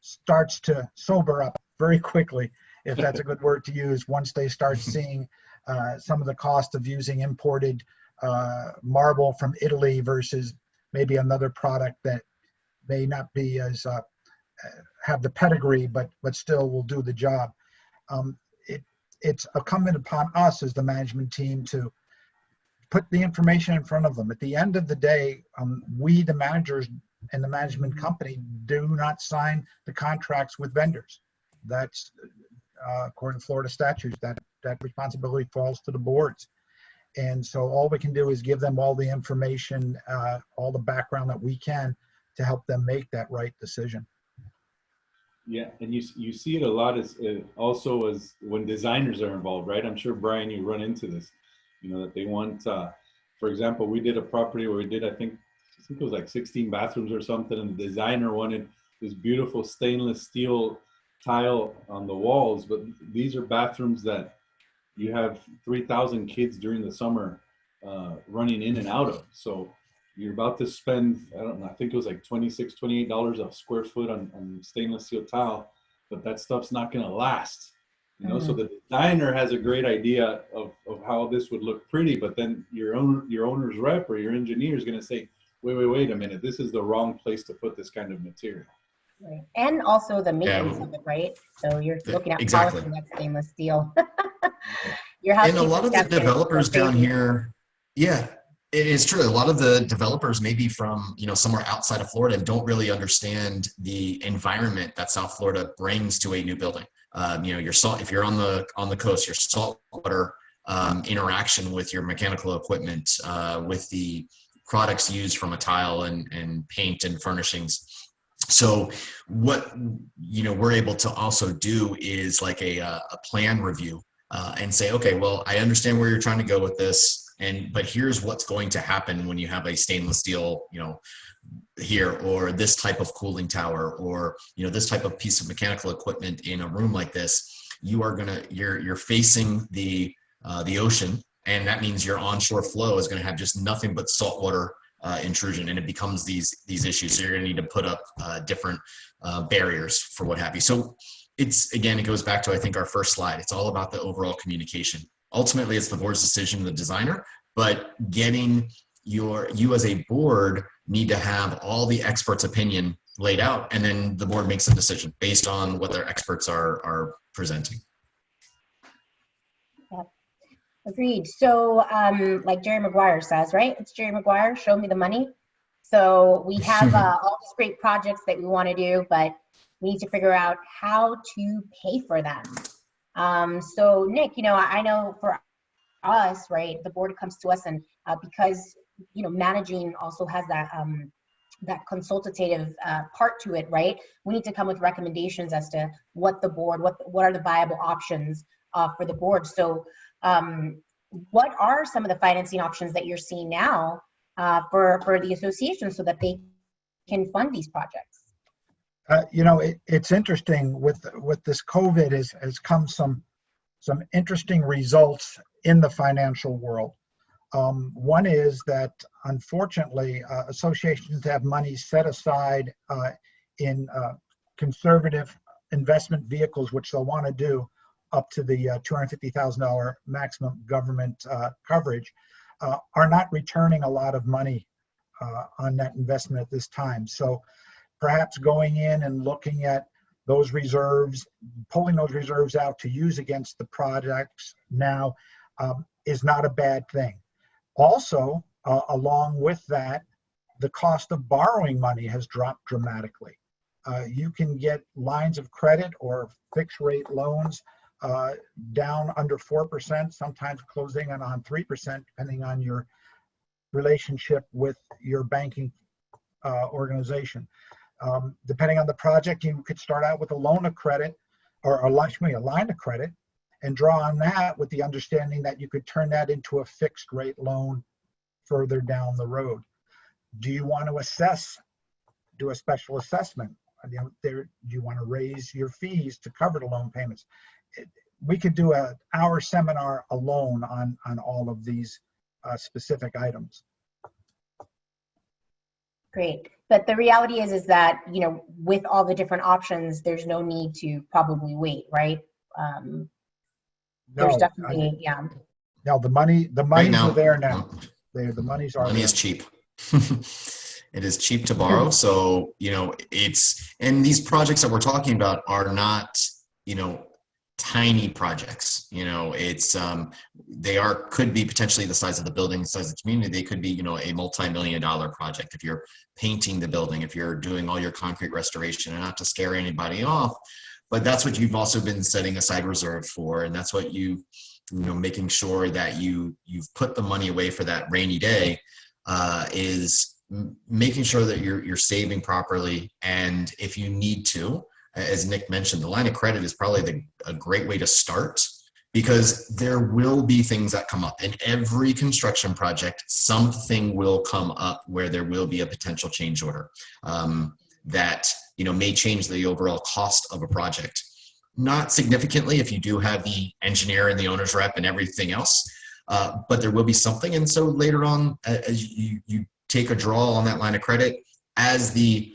starts to sober up very quickly, if that's a good word to use, once they start seeing some of the cost of using imported marble from Italy versus maybe another product that may not be as have the pedigree, but still will do the job. It's incumbent upon us as the management team to put the information in front of them. At the end of the day, we, the managers and the management company, do not sign the contracts with vendors. That's according to Florida statutes, that responsibility falls to the boards. And so all we can do is give them all the information, all the background that we can to help them make that right decision. Yeah, and you see it a lot also as when designers are involved, right? I'm sure, Brian, you run into this, that they want, for example, we did a property where we did, I think it was like 16 bathrooms or something, and the designer wanted this beautiful stainless steel tile on the walls, but these are bathrooms that you have 3,000 kids during the summer running in and out of. So you're about to spend, I don't know, I think it was like $26, $28 a square foot on stainless steel tile, but that stuff's not going to last. So the designer has a great idea of how this would look pretty, but then your owner's rep or your engineer is going to say, wait a minute, this is the wrong place to put this kind of material. Right. And also the maintenance of it, right? So you're looking at polishing that stainless steel. And a lot of the developers down here, yeah, it is true. A lot of the developers maybe from, somewhere outside of Florida don't really understand the environment that South Florida brings to a new building. Your salt, if you're on the coast, your saltwater interaction with your mechanical equipment, with the products used from a tile and paint and furnishings. So what we're able to also do is like a plan review and say, okay, well, I understand where you're trying to go with this, but here's what's going to happen when you have a stainless steel, here, or this type of cooling tower, or this type of piece of mechanical equipment in a room like this. You're facing the ocean, and that means your onshore flow is going to have just nothing but saltwater intrusion, and it becomes these issues. So you're going to need to put up different barriers for what have you. So it goes back to, I think, our first slide. It's all about the overall communication. Ultimately, it's the board's decision, the designer, but getting you as a board need to have all the experts' opinion laid out, and then the board makes a decision based on what their experts are presenting. Yep. Agreed. So like Jerry Maguire says, right? It's Jerry Maguire, show me the money. So we have all these great projects that we want to do, but we need to figure out how to pay for them. So Nick, I know for us, right, the board comes to us, and because managing also has that that consultative part to it, right? We need to come with recommendations as to what the board, what are the viable options for the board. So what are some of the financing options that you're seeing now for the association so that they can fund these projects? It's interesting with this COVID has come some interesting results in the financial world. One is that, unfortunately, associations have money set aside in conservative investment vehicles, which they'll want to do up to the $250,000 maximum government coverage, are not returning a lot of money on that investment at this time. So perhaps going in and looking at those reserves, pulling those reserves out to use against the projects now is not a bad thing. Also, along with that, the cost of borrowing money has dropped dramatically. You can get lines of credit or fixed rate loans down under 4%, sometimes closing in on 3%, depending on your relationship with your banking organization. Depending on the project, you could start out with a loan of credit or a line of credit, and draw on that with the understanding that you could turn that into a fixed rate loan further down the road. Do you want to do a special assessment? Do you want to raise your fees to cover the loan payments? We could do an hour seminar alone on all of these specific items. Great. But the reality is that, with all the different options, there's no need to probably wait, right? There's definitely, yeah. No, the monies are there now. The monies are money there. Is cheap. It is cheap to borrow. So, and these projects that we're talking about are not, tiny projects. Could be potentially the size of the building, the size of the community. They could be, a multi-million-dollar project. If you're painting the building, if you're doing all your concrete restoration, and not to scare anybody off, but that's what you've also been setting aside reserve for. And that's what making sure that you've put the money away for that rainy day, is making sure that you're saving properly. And if you need to, as Nick mentioned, the line of credit is probably a great way to start, because there will be things that come up in every construction project. Something will come up where there will be a potential change order that may change the overall cost of a project. Not significantly if you do have the engineer and the owner's rep and everything else, but there will be something. And so later on, as you take a draw on that line of credit, as the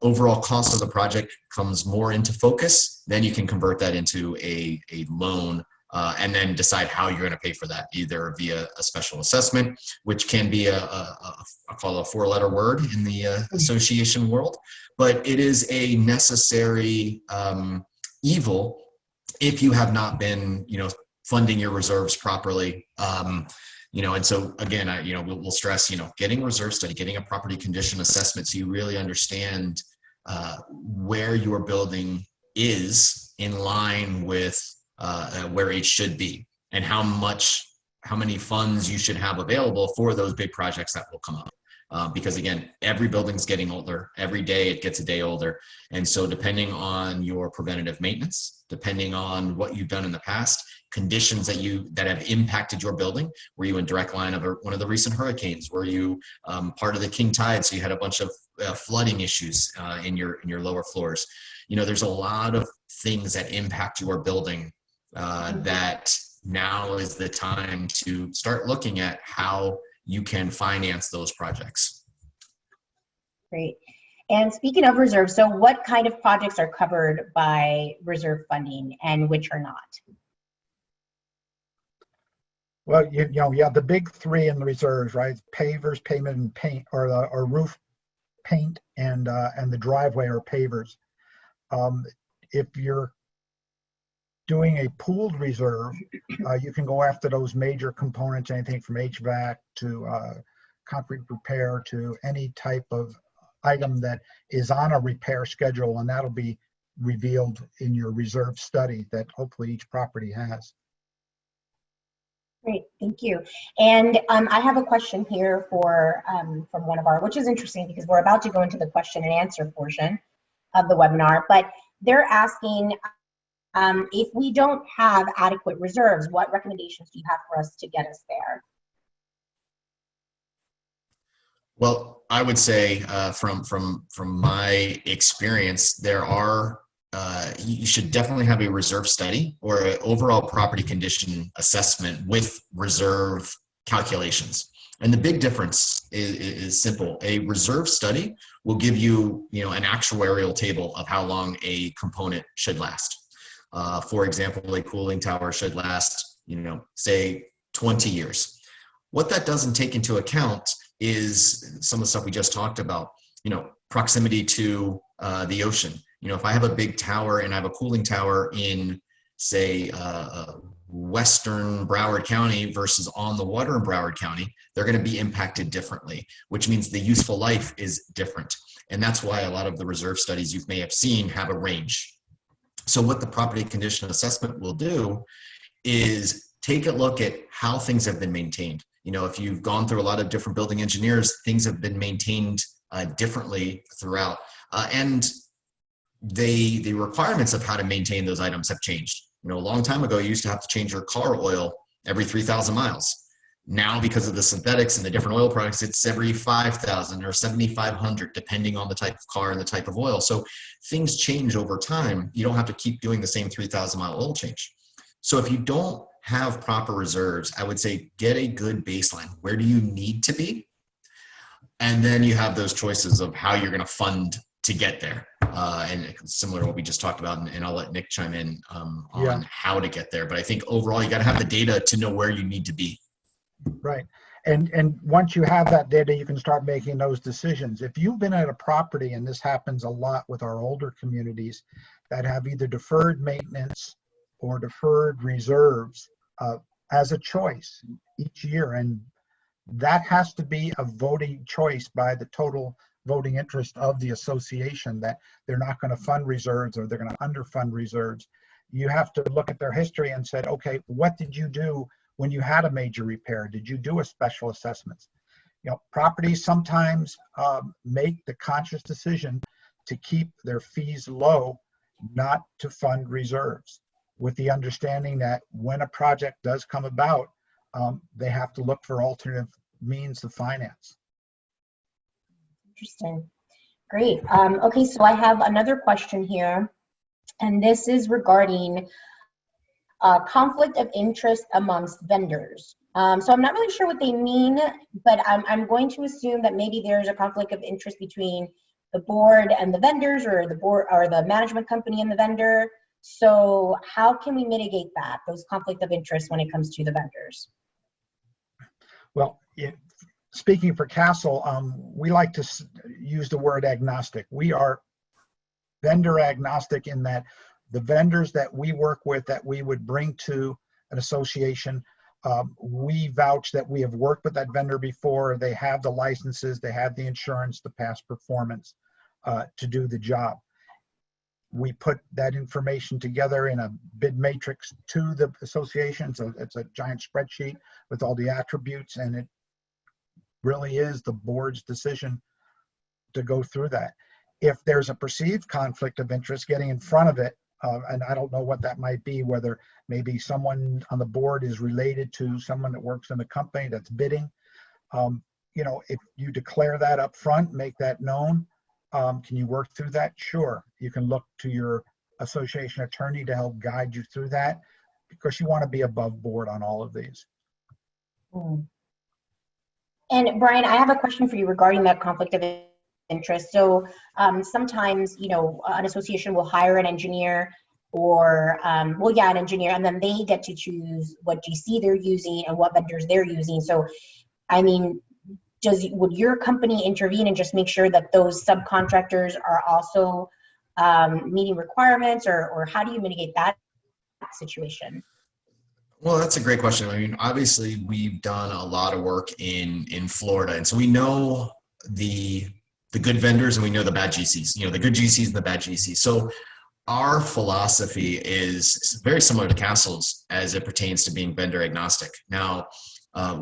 overall cost of the project comes more into focus, then you can convert that into a loan, and then decide how you're going to pay for that, either via a special assessment, which can be I call a four-letter word in the association world, but it is a necessary evil if you have not been, funding your reserves properly. And so again, we'll stress, getting a reserve study, getting a property condition assessment, so you really understand where your building is in line with where it should be. and how many funds you should have available for those big projects that will come up. Because again, every building's getting older. Every day it gets a day older. And so depending on your preventative maintenance, depending on what you've done in the past, conditions that have impacted your building, were you in direct line of one of the recent hurricanes? Were you part of the king tide, so you had a bunch of flooding issues in your lower floors? There's a lot of things that impact your building that now is the time to start looking at how you can finance those projects. Great. And speaking of reserves, so what kind of projects are covered by reserve funding and which are not? Well, you have the big three in the reserves, right? Pavers, pavement, and paint, or roof paint, and the driveway or pavers. If you're doing a pooled reserve, you can go after those major components, anything from HVAC to concrete repair to any type of item that is on a repair schedule, and that'll be revealed in your reserve study that hopefully each property has. Great, thank you. And I have a question here from one of our, which is interesting because we're about to go into the question and answer portion of the webinar, but they're asking, if we don't have adequate reserves, what recommendations do you have for us to get us there? Well, I would say from my experience, you should definitely have a reserve study or an overall property condition assessment with reserve calculations. And the big difference is simple. A reserve study will give you, an actuarial table of how long a component should last. For example, a cooling tower should last, say 20 years. What that doesn't take into account is some of the stuff we just talked about, proximity to the ocean. If I have a big tower and I have a cooling tower in, say, western Broward County versus on the water in Broward County, they're going to be impacted differently, which means the useful life is different. And that's why a lot of the reserve studies you may have seen have a range. So what the property condition assessment will do is take a look at how things have been maintained. If you've gone through a lot of different building engineers, things have been maintained differently throughout. And the requirements of how to maintain those items have changed. A long time ago, you used to have to change your car oil every 3,000 miles. Now, because of the synthetics and the different oil products, it's every 5,000 or 7,500, depending on the type of car and the type of oil. So things change over time. You don't have to keep doing the same 3,000-mile oil change. So if you don't have proper reserves, I would say get a good baseline. Where do you need to be? And then you have those choices of how you're going to fund to get there. And similar to what we just talked about, and I'll let Nick chime in on how to get there. But I think overall, you got to have the data to know where you need to be. Right. And once you have that data, you can start making those decisions. If you've been at a property, and this happens a lot with our older communities that have either deferred maintenance or deferred reserves as a choice each year, and that has to be a voting choice by the total voting interest of the association, that they're not going to fund reserves or they're going to underfund reserves. You have to look at their history and said, okay, what did you do when you had a major repair? Did you do a special assessments? Properties sometimes make the conscious decision to keep their fees low, not to fund reserves, with the understanding that when a project does come about, they have to look for alternative means of finance. Interesting. Great. Okay, so I have another question here, and this is regarding conflict of interest amongst vendors. So I'm not really sure what they mean, but I'm going to assume that maybe there's a conflict of interest between the board and the vendors, or the board or the management company and the vendor. So how can we mitigate that, those conflict of interest when it comes to the vendors? Well, speaking for Castle, we like to use the word agnostic. We are vendor agnostic in that the vendors that we work with, that we would bring to an association, we vouch that we have worked with that vendor before. They have the licenses, they have the insurance, the past performance to do the job. We put that information together in a bid matrix to the association. So it's a giant spreadsheet with all the attributes, and it really is the board's decision to go through that. If there's a perceived conflict of interest, getting in front of it, and I don't know what that might be, whether maybe someone on the board is related to someone that works in the company that's bidding. If you declare that up front, make that known. Can you work through that? Sure. You can look to your association attorney to help guide you through that, because you want to be above board on all of these. And Brian, I have a question for you regarding that conflict of interest. So sometimes, an association will hire an engineer or, an engineer, and then they get to choose what GC they're using and what vendors they're using. So, I mean, would your company intervene and just make sure that those subcontractors are also meeting requirements, or how do you mitigate that situation? Well, that's a great question. I mean, obviously, we've done a lot of work in Florida, and so we know the good vendors and we know the bad GCs. The good GCs and the bad GCs. So our philosophy is very similar to Castle's as it pertains to being vendor agnostic. Now,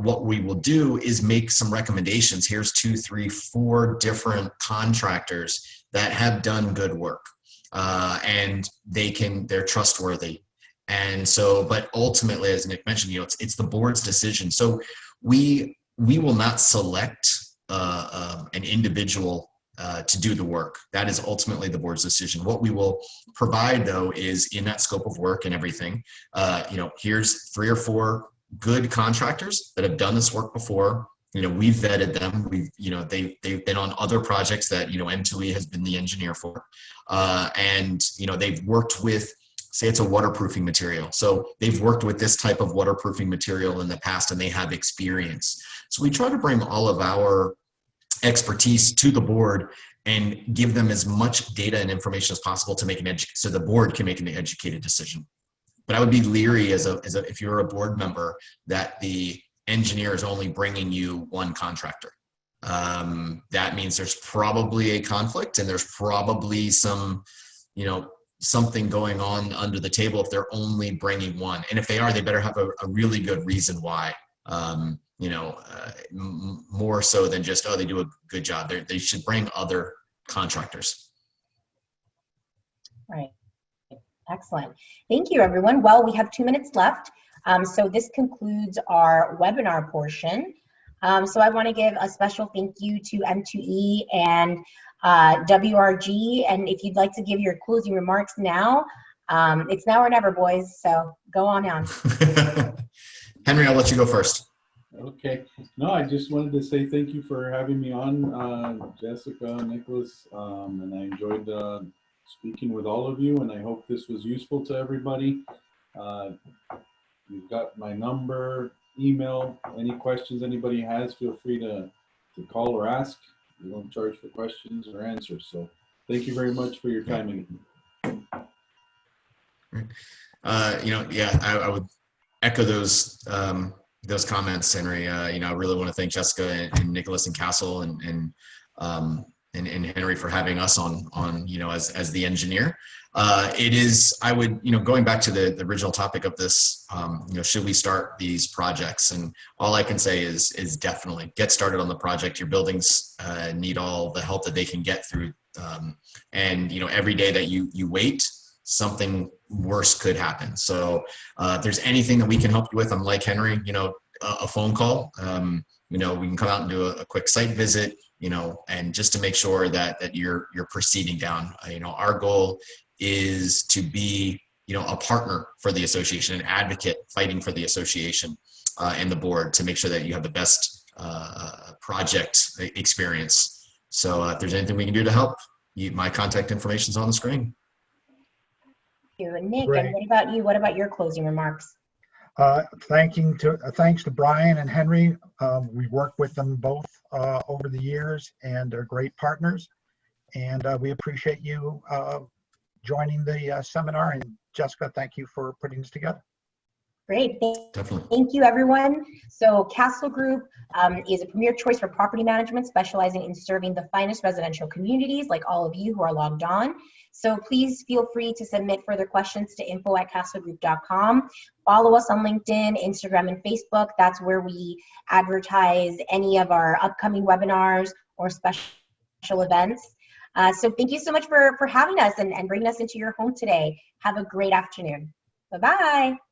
what we will do is make some recommendations. Here's 2, 3, 4 different contractors that have done good work, and they're trustworthy. And so, but ultimately, as Nick mentioned, it's the board's decision. So we will not select an individual to do the work. That is ultimately the board's decision. What we will provide, though, is in that scope of work and everything. Here's 3 or 4 good contractors that have done this work before. We've vetted them. They've been on other projects that M2E has been the engineer for, and they've worked with. Say it's a waterproofing material. So they've worked with this type of waterproofing material in the past and they have experience. So we try to bring all of our expertise to the board and give them as much data and information as possible to make so the board can make an educated decision. But I would be leery if you're a board member that the engineer is only bringing you one contractor. That means there's probably a conflict and there's probably some, something going on under the table if they're only bringing one. And if they are, they better have a really good reason why, more so than just, they do a good job. They should bring other contractors. Right. Excellent. Thank you, everyone. Well, we have 2 minutes left. So this concludes our webinar portion. So I want to give a special thank you to M2E and WRG, and if you'd like to give your closing remarks now, it's now or never, boys, so go on. Henry, I'll let you go first. Okay. No, I just wanted to say thank you for having me on, Jessica, Nicholas, and I enjoyed speaking with all of you, and I hope this was useful to everybody. You've got my number, email, any questions anybody has, feel free to call or ask. We don't charge for questions or answers. So thank you very much for your time. I would echo those comments, Henry. I really want to thank Jessica and Nicholas and Castle and Henry for having us on as the engineer. Going back to the original topic of this, should we start these projects? And all I can say is definitely get started on the project. Your buildings need all the help that they can get through. And every day that you wait, something worse could happen. So if there's anything that we can help you with, I'm like Henry, a phone call. We can come out and do a quick site visit, and just to make sure that you're proceeding down. Our goal is to be, a partner for the association, an advocate fighting for the association and the board to make sure that you have the best project experience. So if there's anything we can do to help, my contact information is on the screen. Thank you. Nick, Great. And what about you? What about your closing remarks? Thanks to Brian and Henry. We worked with them both over the years, and they're great partners. And we appreciate you joining the seminar. And Jessica, thank you for putting this together. Great. Definitely. Thank you, everyone. So Castle Group, is a premier choice for property management, specializing in serving the finest residential communities like all of you who are logged on. So please feel free to submit further questions to info@castlegroup.com. Follow us on LinkedIn, Instagram, and Facebook. That's where we advertise any of our upcoming webinars or special events. So thank you so much for having us and bringing us into your home today. Have a great afternoon. Bye-bye.